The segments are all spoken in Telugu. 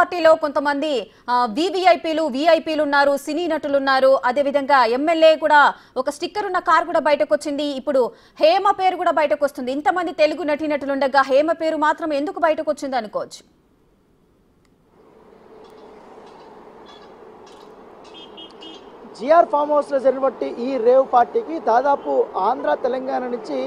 పార్టీలో కొంతమంది వివిఐపీలు విఐపీలు ఉన్నారు, సినీ నటులు ఉన్నారు. అదే విధంగా ఎమ్మెల్యే కూడా ఒక స్టిక్కర్ ఉన్న కార్ కూడా బయటకు వచ్చింది. ఇప్పుడు హేమ పేరు కూడా బయటకు వస్తుంది. ఇంతమంది తెలుగు నటీనటులు ఉండగా హేమ పేరు మాత్రం ఎందుకు బయటకు వచ్చింది అనుకోవచ్చు. జిఆర్ ఫామ్ హౌస్లో జరిగినటువంటి ఈ రేవ్ పార్టీకి దాదాపు ఆంధ్ర తెలంగాణ నుంచి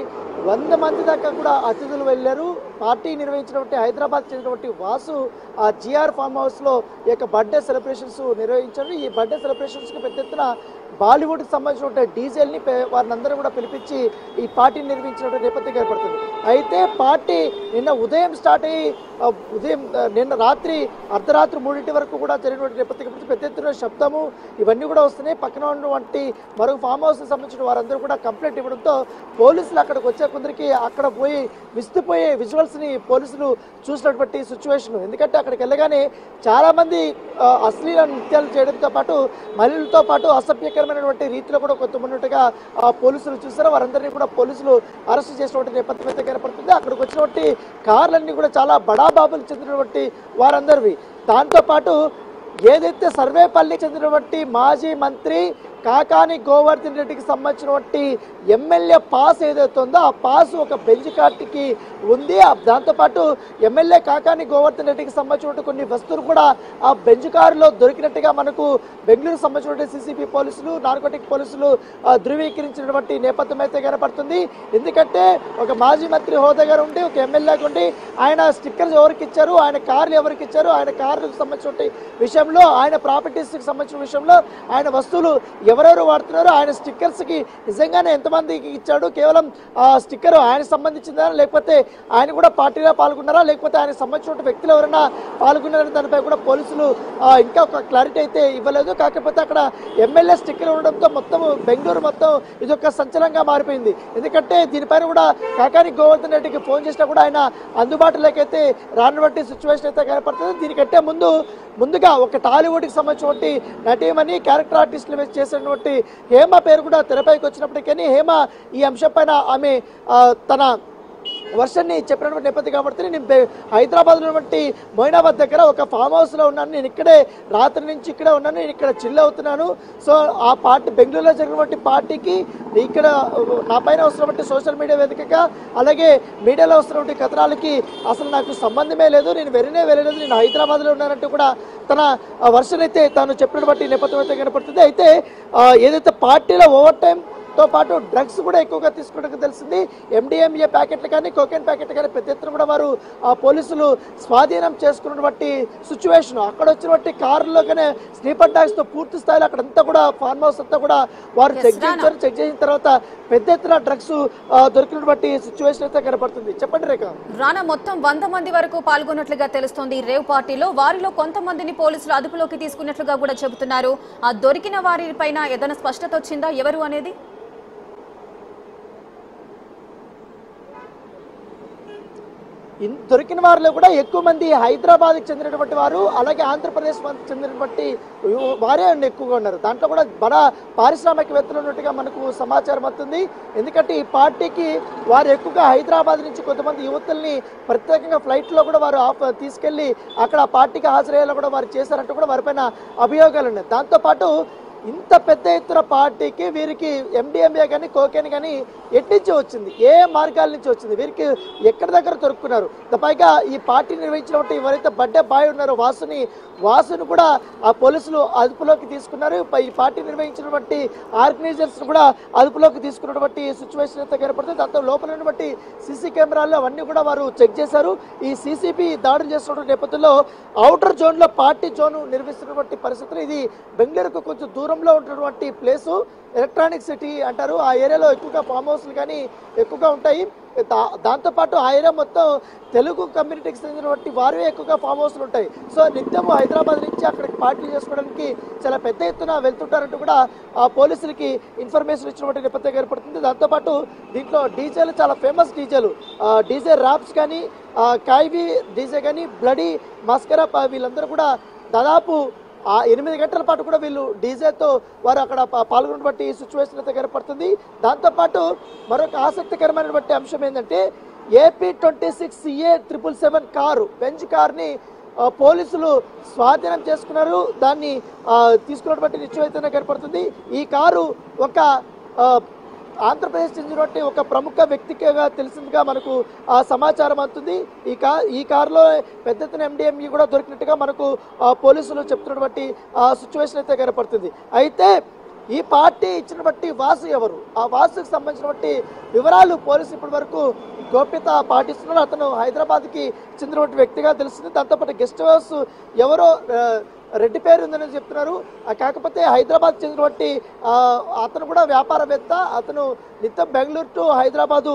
100 మంది దాకా కూడా అతిథులు వెళ్ళారు. పార్టీ నిర్వహించినటువంటి హైదరాబాద్ చెందినటువంటి వాసు ఆ జిఆర్ ఫామ్ హౌస్లో ఈ యొక్క బర్త్డే సెలబ్రేషన్స్ నిర్వహించారు. ఈ బర్త్డే సెలబ్రేషన్స్కి పెద్ద ఎత్తున బాలీవుడ్కి సంబంధించిన డీజేల్ని వారిని అందరూ కూడా పిలిపించి ఈ పార్టీని నిర్వహించినటువంటి నేపథ్యం ఏర్పడుతుంది. అయితే పార్టీ నిన్న ఉదయం స్టార్ట్ అయ్యి నిన్న రాత్రి అర్ధరాత్రి 3 వరకు కూడా జరిగినటువంటి నేపథ్యం పెద్ద ఎత్తున శబ్దము ఇవన్నీ కూడా వస్తున్నాయి. పక్కన ఉన్నటువంటి మరొక ఫామ్ హౌస్కి సంబంధించిన వారందరూ కూడా కంప్లైంట్ ఇవ్వడంతో పోలీసులు అక్కడికి వచ్చే కొందరికి అక్కడ పోయి విస్తుపోయే విజువల్స్ని పోలీసులు చూసినటువంటి సిచ్యువేషన్. ఎందుకంటే అక్కడికి వెళ్ళగానే చాలామంది అశ్లీల నృత్యాలు చేయడంతో పాటు మహిళలతో పాటు అసభ్యకరమైనటువంటి రీతిలో కూడా కొంతమందిగా పోలీసులు చూసారు. వారందరినీ కూడా పోలీసులు అరెస్ట్ చేసినటువంటి నేపథ్యం అయితే కనపడుతుంది. అక్కడికి వచ్చినటువంటి కార్లన్నీ కూడా చాలా బడాబాబులకు చెందినటువంటి వారందరివి. దాంతోపాటు ఏదైతే సర్వేపల్లికి చెందినటువంటి మాజీ మంత్రి కాకాని గోవర్ధన్ రెడ్డికి సంబంధించినటువంటి ఎమ్మెల్యే పాస్ ఏదైతే ఉందో ఆ పాస్ ఒక బెంచ్ కార్డుకి ఉంది. దాంతోపాటు ఎమ్మెల్యే కాకాని గోవర్ధన్ రెడ్డికి సంబంధించినటువంటి కొన్ని వస్తువులు కూడా ఆ బెంచ్ కారులో దొరికినట్టుగా మనకు బెంగళూరు సంబంధించినటువంటి సిసిబి పోలీసులు నార్కోటిక్ పోలీసులు ధృవీకరించినటువంటి నేపథ్యం అయితే కనపడుతుంది. ఎందుకంటే ఒక మాజీ మంత్రి హోదాగా ఉండి ఒక ఎమ్మెల్యేగా ఉండి ఆయన స్టిక్కర్స్ ఎవరికి ఇచ్చారు, ఆయన కార్లు ఎవరికి ఇచ్చారు, ఆయన కార్లకు సంబంధించిన విషయంలో, ఆయన ప్రాపర్టీస్కి సంబంధించిన విషయంలో, ఆయన వస్తువులు ఎవరెవరు వాడుతున్నారు, ఆయన స్టిక్కర్స్కి నిజంగానే ఎంతమందికి ఇచ్చాడు, కేవలం ఆ స్టిక్కర్ ఆయనకు సంబంధించిందా, లేకపోతే ఆయన కూడా పార్టీలో పాల్గొన్నారా, లేకపోతే ఆయనకు సంబంధించిన వ్యక్తులు ఎవరైనా పాల్గొన్నారని దానిపై కూడా పోలీసులు ఇంకా ఒక క్లారిటీ అయితే ఇవ్వలేదు. కాకపోతే అక్కడ ఎమ్మెల్యే స్టిక్కర్ ఉండడంతో మొత్తం బెంగళూరు మొత్తం ఇది ఒక సంచలనంగా మారిపోయింది. ఎందుకంటే దీనిపైన కూడా కాకాని గోవర్ధన్ రెడ్డికి ఫోన్ చేసినా కూడా ఆయన అందుబాటులోకి అయితే రానటువంటి సిచ్యువేషన్ అయితే కనపడుతుంది. దీనికంటే ముందుగా ఒక టాలీవుడ్కి సంబంధించినటువంటి నటీమణి క్యారెక్టర్ ఆర్టిస్టులు చేసినటువంటి హేమ పేరు కూడా తెరపైకి వచ్చినప్పటికీ హేమ ఈ అంశం పైన ఆమె తన వర్షన్ని చెప్పినటువంటి నేపథ్యం కాబట్టి నేను హైదరాబాద్లో ఉన్నటువంటి మొయినాబాద్ దగ్గర ఒక ఫామ్ హౌస్లో ఉన్నాను, నేను ఇక్కడే రాత్రి నుంచి ఇక్కడే ఉన్నాను, నేను ఇక్కడ చిల్ అవుతున్నాను. సో ఆ పార్టీ బెంగళూరులో జరిగినటువంటి పార్టీకి ఇక్కడ నా పైన వస్తున్నటువంటి సోషల్ మీడియా వేదికగా అలాగే మీడియాలో వస్తున్నటువంటి కథనాలకి అసలు నాకు సంబంధమే లేదు, నేను వెళ్ళలేదు, నేను హైదరాబాద్లో ఉన్నానంటూ కూడా తన వర్షన్ అయితే తాను చెప్పినటువంటి నేపథ్యం అయితే కనపడుతుంది. అయితే ఏదైతే పార్టీలో ఓవర్ టైం తో పాటు డ్రగ్స్ కూడా ఎక్కువగా తీసుకోవడానికి తెలిసింది. ఎండిఎంఏ ప్యాకెట్లు కానీ కోకెన్ ప్యాకెట్లు కానీ పెద్ద ఎత్తున కూడా వారు పోలీసులు స్వాధీనం చేసుకున్నటువంటి సిచ్యువేషన్. అక్కడ వచ్చినటువంటి కారులోనే స్లీపర్ టాక్స్ తో పూర్తి స్థాయిలో అక్కడంతా కూడా ఫార్మ్ హౌస్ అంతా కూడా వారు చెక్ చేసిన తర్వాత పెద్ద ఎత్తున డ్రగ్స్ దొరికినటువంటి సిచ్యువేషన్ అయితే కనపడుతుంది. చెప్పండి రేఖ. రానా మొత్తం 100 మంది వరకు పాల్గొన్నట్లుగా తెలుస్తోంది రేవ్ పార్టీలో. వారిలో కొంతమందిని పోలీసులు అదుపులోకి తీసుకున్నట్లుగా కూడా చెబుతున్నారు. ఆ దొరికిన వారి పైన ఏదైనా స్పష్టత వచ్చిందా ఎవరు అనేది? దొరికిన వారిలో కూడా ఎక్కువ మంది హైదరాబాద్కి చెందినటువంటి వారు అలాగే ఆంధ్రప్రదేశ్ చెందినటువంటి వారే ఎక్కువగా ఉన్నారు. దాంట్లో కూడా బడా పారిశ్రామికవేత్తలు ఉన్నట్టుగా మనకు సమాచారం వస్తుంది. ఎందుకంటే ఈ పార్టీకి వారు ఎక్కువగా హైదరాబాద్ నుంచి కొంతమంది యువతుల్ని ప్రత్యేకంగా ఫ్లైట్లో కూడా వారు తీసుకెళ్లి అక్కడ పార్టీకి హాజరయ్యేలా కూడా వారు చేశారంటూ కూడా వారిపైన అభియోగాలు ఉన్నాయి. దాంతోపాటు ఇంత పెద్ద ఎత్తున పార్టీకి వీరికి ఎండిఎంఏ కానీ కోకేన్ కానీ ఎట్టించి వచ్చింది, ఏ మార్గాల నుంచి వచ్చింది, వీరికి ఎక్కడి దగ్గర దొరుకుతున్నారు. పైగా ఈ పార్టీ నిర్వహించినటువంటి ఎవరైతే బర్త్డే బాయ్ ఉన్నారో వాసును కూడా ఆ పోలీసులు అదుపులోకి తీసుకున్నారు. ఈ పార్టీ నిర్వహించినటువంటి ఆర్గనైజర్స్ కూడా అదుపులోకి తీసుకున్నటువంటి సిచ్యువేషన్ అయితే కనపడుతుంది. దాంతో లోపల ఉన్నటువంటి సీసీ కెమెరాలు అవన్నీ కూడా వారు చెక్ చేశారు. ఈ సీసీపీ దాడులు చేస్తున్న నేపథ్యంలో ఔటర్ జోన్లో పార్టీ జోన్ నిర్వహిస్తున్నటువంటి పరిస్థితులు. ఇది బెంగళూరుకు కొంచెం దూరంలో ఉన్నటువంటి ప్లేసు, ఎలక్ట్రానిక్ సిటీ అంటారు. ఆ ఏరియాలో ఎక్కువగా ఫామ్ హౌస్లు కానీ ఎక్కువగా ఉంటాయి. దాంతోపాటు ఆ ఏరియా మొత్తం తెలుగు కమ్యూనిటీకి చెందినటువంటి వారే ఎక్కువగా ఫామ్ హౌస్లు ఉంటాయి. సో నిత్యము హైదరాబాద్ నుంచి అక్కడికి పార్టీలు చేసుకోవడానికి చాలా పెద్ద ఎత్తున వెళ్తుంటారంటూ కూడా ఆ పోలీసులకి ఇన్ఫర్మేషన్ ఇచ్చినటువంటి నేపథ్యం ఏర్పడుతుంది. దాంతోపాటు దీంట్లో డీజేలు చాలా ఫేమస్ డీజే ర్యాప్స్ కానీ కాయివి డీజే కానీ బ్లడీ మస్కరా వీళ్ళందరూ కూడా దాదాపు 8 గంటల పాటు కూడా వీళ్ళు డీజేతో వారు అక్కడ పాల్గొన్నటువంటి సిచ్యువేషన్ అయితే కనపడుతుంది. దాంతోపాటు మరొక ఆసక్తికరమైనటువంటి అంశం ఏంటంటే AP 26 CA 777 కారు బెంచ్ కార్ని పోలీసులు స్వాధీనం చేసుకున్నారు. దాన్ని తీసుకున్నటువంటి నిశ్చయితనే కనపడుతుంది. ఈ కారు ఒక ఆంధ్రప్రదేశ్ చెందినటువంటి ఒక ప్రముఖ వ్యక్తిగా తెలిసిందిగా మనకు సమాచారం అందుతుంది. ఈ కారులో పెద్ద ఎత్తున MDMA కూడా దొరికినట్టుగా మనకు పోలీసులు చెప్తున్నటువంటి సిచ్యువేషన్ అయితే కనపడుతుంది. అయితే ఈ పార్టీ ఇచ్చినటువంటి వాసు ఎవరు, ఆ వాసుకు సంబంధించినటువంటి వివరాలు పోలీసులు ఇప్పటి వరకు గోప్యత పాటిస్తున్నారు. అతను హైదరాబాద్కి చెందినటువంటి వ్యక్తిగా తెలుస్తుంది. దాంతోపాటు గెస్ట్ హౌస్ ఎవరో రెడ్డి పేరు ఉందని చెప్తున్నారు. కాకపోతే హైదరాబాద్ చెందినటువంటి అతను కూడా వ్యాపారవేత్త. అతను నిత్యం బెంగళూరు టు హైదరాబాదు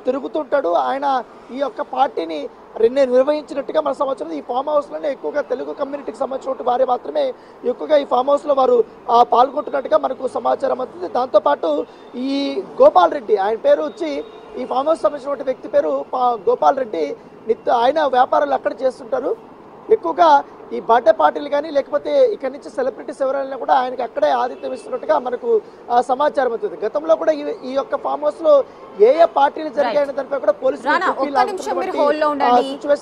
తిరుగుతుంటాడు. ఆయన ఈ యొక్క పార్టీని నిర్వహించినట్టుగా మన సమాచారం. ఈ ఫామ్ హౌస్లోనే ఎక్కువగా తెలుగు కమ్యూనిటీకి సంబంధించిన వారే మాత్రమే ఎక్కువగా ఈ ఫామ్ హౌస్లో వారు పాల్గొంటున్నట్టుగా మనకు సమాచారం అవుతుంది. దాంతోపాటు ఈ గోపాల్ రెడ్డి, ఆయన పేరు వచ్చి ఈ ఫామ్ హౌస్ సంబంధించినటువంటి వ్యక్తి పేరు గోపాల్ రెడ్డి. ఆయన వ్యాపారాలు అక్కడ చేస్తుంటారు. ఎక్కువగా ఈ బర్త్డే పార్టీలు కానీ లేకపోతే ఇక్కడి నుంచి సెలబ్రిటీస్ ఎవరైనా కూడా ఆయనకి అక్కడే ఆతిథ్యం ఇస్తున్నట్టుగా మనకు సమాచారం అవుతుంది. గతంలో కూడా ఈ యొక్క ఫామ్ హౌస్ లో ఏ పార్టీలు జరిగాయనే దానిపై కూడా పోలీసులు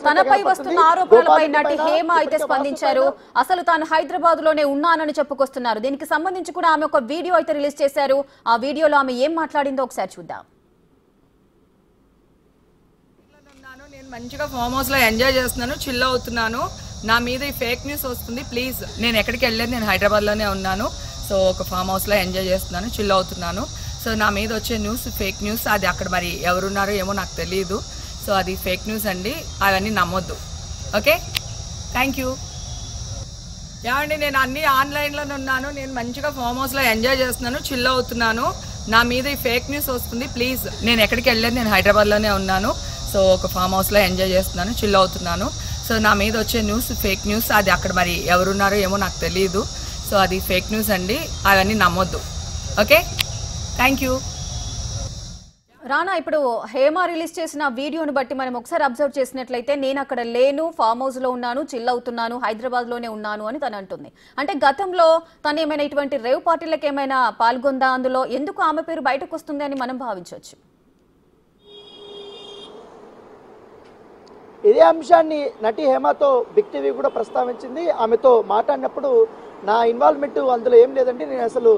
తనపై వస్తున్న ఆరోపణలపై నటి హేమ అయితే స్పందించారు. అసలు తాను హైదరాబాద్ లోనే ఉన్నానని చెప్పుకొస్తున్నారు. దీనికి సంబంధించి కూడా ఆమె ఒక వీడియో అయితే రిలీజ్ చేశారు. ఆ వీడియోలో ఆమె ఏం మాట్లాడిందో ఒకసారి చూద్దాం. నేను మంచిగా ఫామ్ హౌస్ లో ఎంజాయ్ చేస్తున్నాను, చిల్ అవుతున్నాను. నా మీద ఈ ఫేక్ న్యూస్ వస్తుంది, ప్లీజ్. నేను ఎక్కడికి వెళ్ళలేదు, నేను హైదరాబాద్లోనే ఉన్నాను. సో ఒక ఫామ్ హౌస్లో ఎంజాయ్ చేస్తున్నాను, చిల్ అవుతున్నాను. సో నా మీద వచ్చే న్యూస్ ఫేక్ న్యూస్. అది అక్కడ మరి ఎవరున్నారో ఏమో నాకు తెలియదు. సో అది ఫేక్ న్యూస్ అండి, అవన్నీ నమ్మొద్దు. Okay, thank you. ఏమండి, నేను అన్నీ ఆన్లైన్లోనే ఉన్నాను. నేను మంచిగా ఫామ్ హౌస్లో ఎంజాయ్ చేస్తున్నాను, చిల్ అవుతున్నాను. నా మీద ఈ ఫేక్ న్యూస్ వస్తుంది, ప్లీజ్. నేను ఎక్కడికి వెళ్ళలేదు, నేను హైదరాబాద్లోనే ఉన్నాను. సో ఒక ఫామ్ హౌస్లో ఎంజాయ్ చేస్తున్నాను, చిల్ అవుతున్నాను. సో నా మీద వచ్చే న్యూస్ ఫేక్ న్యూస్. అది అక్కడ మరి ఎవరున్నారో ఏమో నాకు తెలియదు. సో అది ఫేక్ న్యూస్ అండి, అవన్నీ నమ్మొద్దు. Okay, thank you. రానా, ఇప్పుడు హేమ రిలీజ్ చేసిన వీడియోను బట్టి మనం ఒకసారి అబ్జర్వ్ చేసినట్లయితే నేను అక్కడ లేను, ఫామ్ హౌస్ లో ఉన్నాను, చిల్ అవుతున్నాను, హైదరాబాద్ లోనే ఉన్నాను అని తను అంటుంది. అంటే గతంలో తను ఏమైనా ఇటువంటి రేవ్ పార్టీలకు ఏమైనా పాల్గొందా, అందులో ఎందుకు ఆమె పేరు బయటకు వస్తుంది అని మనం భావించవచ్చు. ఇదే అంశాన్ని నటి హేమతో బిగ్ టీవీ కూడా ప్రస్తావించింది. ఆమెతో మాట్లాడినప్పుడు నా ఇన్వాల్వ్మెంట్ అందులో ఏం లేదండి, నేను అసలు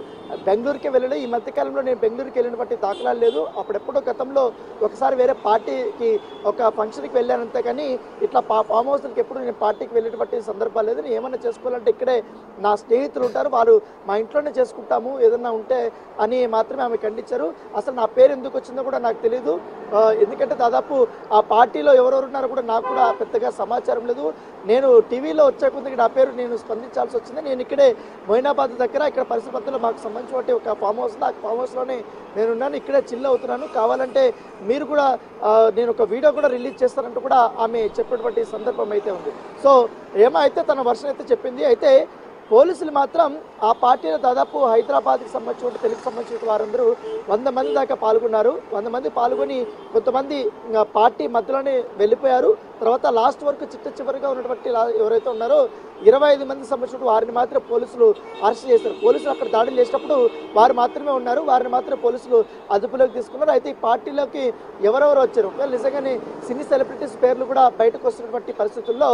బెంగళూరుకి వెళ్ళలేదు. ఈ మధ్యకాలంలో నేను బెంగళూరుకి వెళ్ళినటువంటి దాఖలాలు లేదు. అప్పుడెప్పుడో గతంలో ఒకసారి వేరే పార్టీకి ఒక ఫంక్షన్కి వెళ్ళానంతే కానీ ఇట్లా ఫామ్ హౌస్కి ఎప్పుడు నేను పార్టీకి వెళ్ళేటువంటి సందర్భాలు లేదు. నేను ఏమన్నా చేసుకోవాలంటే ఇక్కడే నా స్నేహితులు ఉంటారు, వారు మా ఇంట్లోనే చేసుకుంటాము ఏదన్నా ఉంటే అని మాత్రమే ఆమె ఖండించారు. అసలు నా పేరు ఎందుకు వచ్చిందో కూడా నాకు తెలియదు. ఎందుకంటే దాదాపు ఆ పార్టీలో ఎవరెవరు ఉన్నారో కూడా నాకు కూడా పెద్దగా సమాచారం లేదు. నేను టీవీలో వచ్చే కొద్దిగా నా పేరు నేను స్పందించాల్సి వచ్చింది. నేను ఇక్కడే మొయినాబాద్ దగ్గర ఇక్కడ పరిసర మాకు సంబంధించిన ఒక ఫామ్ హౌస్, ఆ ఫామ్ హౌస్లోనే నేనున్నాను, ఇక్కడే చిల్ అవుతున్నాను. కావాలంటే మీరు కూడా నేను ఒక వీడియో కూడా రిలీజ్ చేస్తానంటూ కూడా ఆమె చెప్పినటువంటి సందర్భం అయితే ఉంది. సో ఏమైతే తన వర్షన్ అయితే చెప్పింది. అయితే పోలీసులు మాత్రం ఆ పార్టీలో దాదాపు హైదరాబాద్కి సంబంధించిన తెలుగు సంబంధించిన వారందరూ 100 మంది దాకా పాల్గొన్నారు. 100 మంది పాల్గొని కొంతమంది పార్టీ మధ్యలోనే వెళ్ళిపోయారు. తర్వాత లాస్ట్ వరకు చివరిగా ఉన్నటువంటి ఎవరైతే ఉన్నారో 25 మంది సంబంధించిన వారిని మాత్రం పోలీసులు అరెస్ట్ చేశారు. పోలీసులు అక్కడ దాడులు చేసినప్పుడు వారు మాత్రమే ఉన్నారు, వారిని మాత్రం పోలీసులు అదుపులోకి తీసుకున్నారు. అయితే ఈ పార్టీలోకి ఎవరెవరు వచ్చారు, ఒకవేళ నిజంగానే సినీ సెలబ్రిటీస్ పేర్లు కూడా బయటకు వస్తున్నటువంటి పరిస్థితుల్లో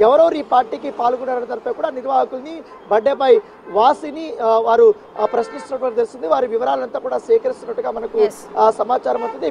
ఎవరెవరు ఈ పార్టీకి పాల్గొన్నారనే దానిపై కూడా నిర్వాహకుల్ని బర్త్డే బాయ్ వాసిని వారు ప్రశ్నిస్తున్నట్టు తెలుస్తుంది. వారి వివరాలంతా కూడా సేకరిస్తున్నట్టుగా మనకు సమాచారం అవుతుంది.